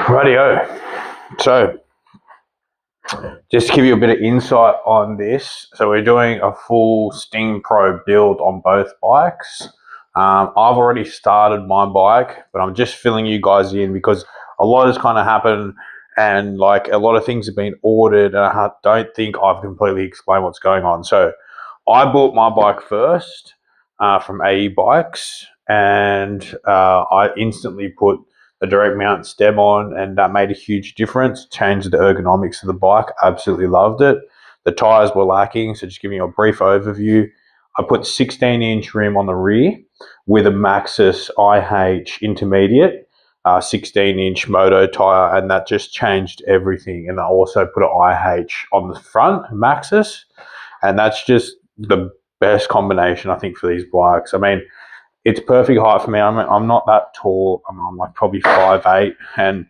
Rightio. So, just to give you a bit of insight on this, so we're doing a full Sting Pro build on both bikes. I've already started my bike, but I'm just filling you guys in because a lot has kind of happened and like a lot of things have been ordered and I don't think I've completely explained what's going on. So I bought my bike first from AE Bikes and I instantly put the direct mount stem on, and that made a huge difference. Changed the ergonomics of the bike. Absolutely loved it. The tires were lacking, so just giving you a brief overview. I put 16-inch rim on the rear with a Maxxis IH intermediate, 16-inch moto tire, and that just changed everything. And I also put an IH on the front, Maxxis, and that's just the best combination, I think, for these bikes. I mean, it's perfect height for me. I'm not that tall. I'm like probably 5'8", and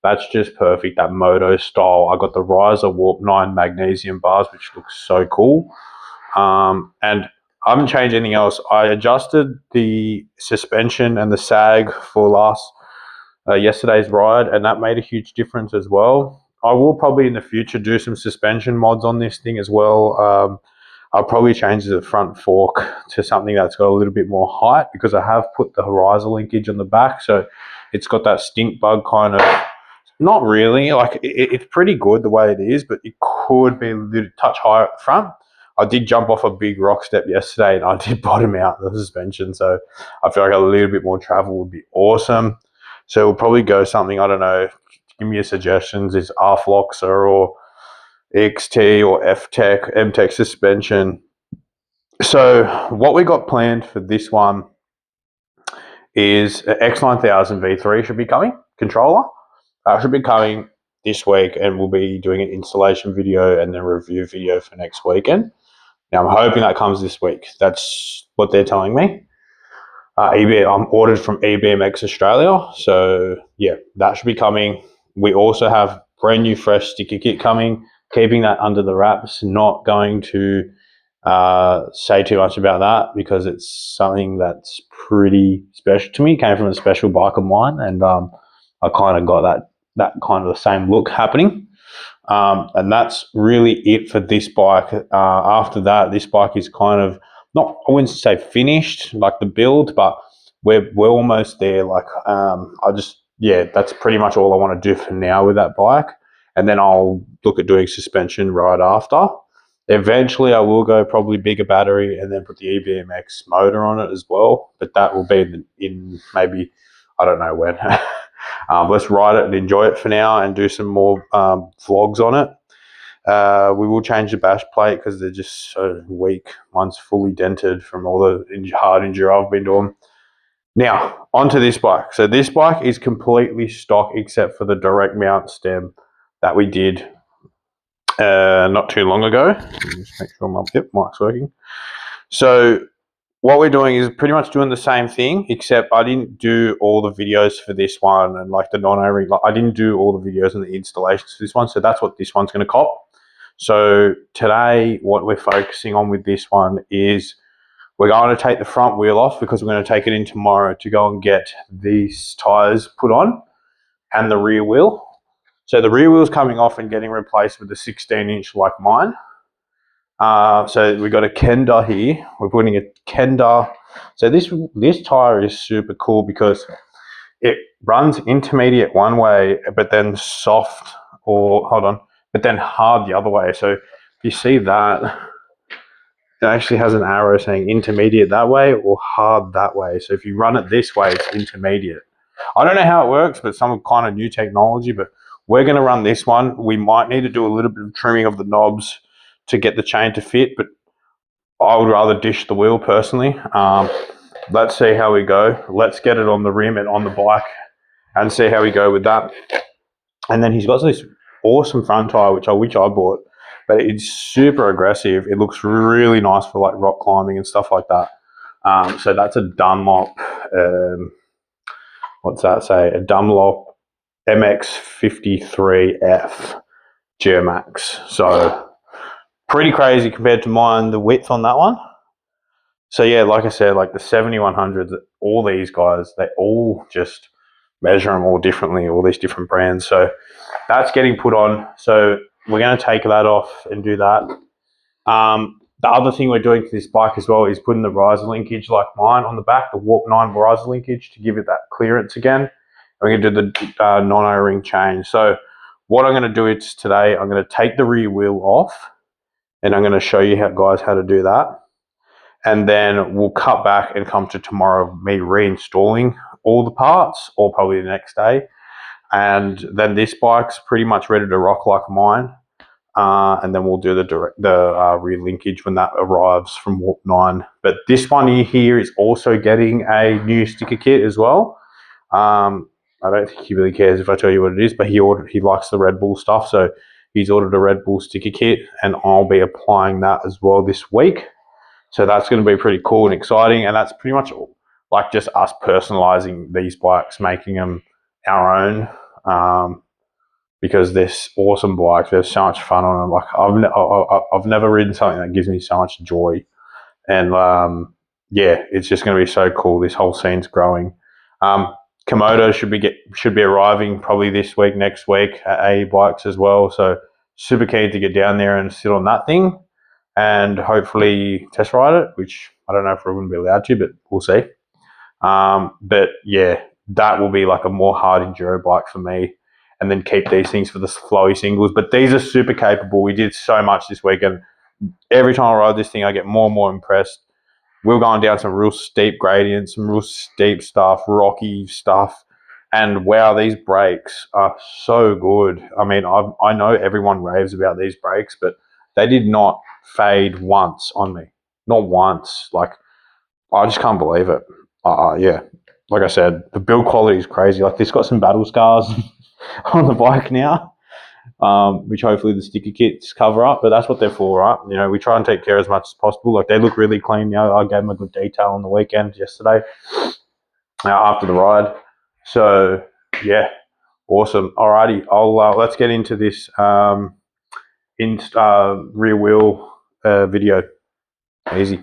that's just perfect. That moto style. I got the Riser Warp 9 magnesium bars, which looks so cool. And I haven't changed anything else. I adjusted the suspension and the sag for yesterday's ride, and that made a huge difference as well. I will probably in the future do some suspension mods on this thing as well. I'll probably change the front fork to something that's got a little bit more height because I have put the Horizon linkage on the back. So it's got that stink bug kind of, not really, like it's pretty good the way it is, but it could be a little touch higher at the front. I did jump off a big rock step yesterday and I did bottom out the suspension. So I feel like a little bit more travel would be awesome. So we'll probably go something, I don't know, give me your suggestions. Is R-Floxer or XT or F-Tech, M-Tech suspension. So what we got planned for this one is an X9000 V3 should be coming, controller. Should be coming this week, and we'll be doing an installation video and then review video for next weekend. Now I'm hoping that comes this week. That's what they're telling me. I'm ordered from EBMX Australia, so yeah, that should be coming. We also have brand new fresh sticker kit coming. Keeping that under the wraps, not going to say too much about that because it's something that's pretty special to me. It came from a special bike of mine, and I kind of got that kind of the same look happening. And that's really it for this bike. After that, this bike is kind of not, I wouldn't say finished like the build, but we're almost there. Like that's pretty much all I want to do for now with that bike. And then I'll look at doing suspension right after. Eventually, I will go probably bigger battery and then put the EBMX motor on it as well. But that will be in maybe, I don't know when. Let's ride it and enjoy it for now and do some more vlogs on it. We will change the bash plate because they're just so weak. Mine's fully dented from all the hard injury I've been doing. Now, onto this bike. So this bike is completely stock except for the direct mount stem that we did not too long ago. Just make sure my mic's working. So what we're doing is pretty much doing the same thing, except I didn't do all the videos for this one and like the non-O-ring. I didn't do all the videos and the installations for this one, so that's what this one's going to cop. So today, what we're focusing on with this one is we're going to take the front wheel off because we're going to take it in tomorrow to go and get these tires put on and the rear wheel. So the rear wheel's coming off and getting replaced with a 16-inch like mine. So we've got a Kenda here. We're putting a Kenda. So this tire is super cool because it runs intermediate one way, but then soft but then hard the other way. So if you see that, it actually has an arrow saying intermediate that way or hard that way. So if you run it this way, it's intermediate. I don't know how it works, but some kind of new technology, but we're going to run this one. We might need to do a little bit of trimming of the knobs to get the chain to fit, but I would rather dish the wheel personally. Let's see how we go. Let's get it on the rim and on the bike and see how we go with that. And then he's got this awesome front tire, which I bought, but it's super aggressive. It looks really nice for like rock climbing and stuff like that. So that's a Dunlop, what's that say? A Dunlop MX53F Geomax. So pretty crazy compared to mine, the width on that one. So yeah, like I said, like the 7100s, all these guys, they all just measure them all differently, all these different brands. So that's getting put on. So we're going to take that off and do that. The other thing we're doing to this bike as well is putting the riser linkage like mine on the back, the Warp 9 riser linkage, to give it that clearance again. We're going to do the non-O-ring change. So what I'm going to do is today, I'm going to take the rear wheel off, and I'm going to show you guys how to do that. And then we'll cut back and come to tomorrow, me reinstalling all the parts, or probably the next day. And then this bike's pretty much ready to rock like mine. And then we'll do the rear linkage when that arrives from Warp 9. But this one here is also getting a new sticker kit as well. I don't think he really cares if I tell you what it is, but he likes the Red Bull stuff, so he's ordered a Red Bull sticker kit, and I'll be applying that as well this week. So that's going to be pretty cool and exciting, and that's pretty much like just us personalizing these bikes, making them our own. Because they're awesome bikes. There's so much fun on them. Like I've never ridden something that gives me so much joy, and yeah, it's just going to be so cool. This whole scene's growing. Komodo should be arriving probably this week, next week at AE Bikes as well. So super keen to get down there and sit on that thing, and hopefully test ride it. Which I don't know if we're going to be allowed to, but we'll see. But yeah, that will be like a more hard enduro bike for me. And then keep these things for the flowy singles. But these are super capable. We did so much this weekend. Every time I ride this thing, I get more and more impressed. We're going down some real steep gradients, some real steep stuff, rocky stuff. And wow, these brakes are so good. I mean, I know everyone raves about these brakes, but they did not fade once on me. Not once. Like, I just can't believe it. Yeah. Like I said, the build quality is crazy. Like, this got some battle scars on the bike now, which hopefully the sticker kits cover up, but that's what they're for, right? You know, we try and take care as much as possible. Like, they look really clean now. I gave them a good detail on the weekend yesterday after the ride. So yeah, awesome. Alrighty, let's get into this rear wheel video. Easy.